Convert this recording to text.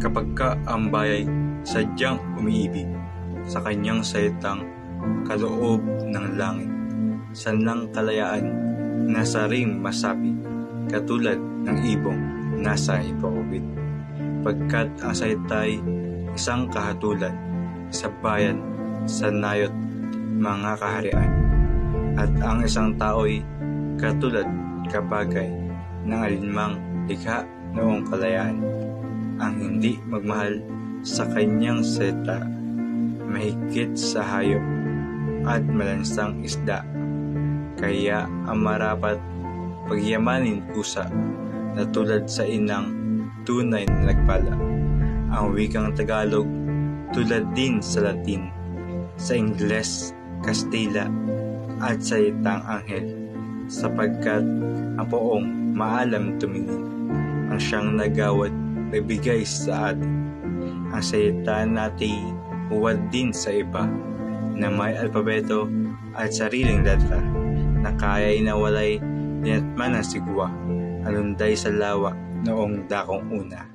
kapag ka ang bayay sadyang umiibig sa kanyang salitang kaloob ng langit. Sanlang kalayaan nasa ring masapi, katulad ng ibong nasa ipakubit. Pagkat ang salita'y isang kahatulan sa bayan, sa nayot mga kaharian, at ang isang tao'y katulad kabagay ng alinmang likha noong kalayaan. Ang hindi magmahal sa kanyang salita, mahigit sa hayop at malansang isda. Kaya ang marapat pagyamanin kusa na tulad sa inang tunay na nagpala. Ang wikang Tagalog tulad din sa Latin, sa Ingles, Kastila at salitang anghel, sapagkat ang poong maalam tumingin ang siyang nagawad nagbigay sa atin. Ang salita natin huwad din sa iba na may alpabeto at sariling letra na kaya'y nawalay dinatman ng sigwa alunday sa lawa noong dakong una.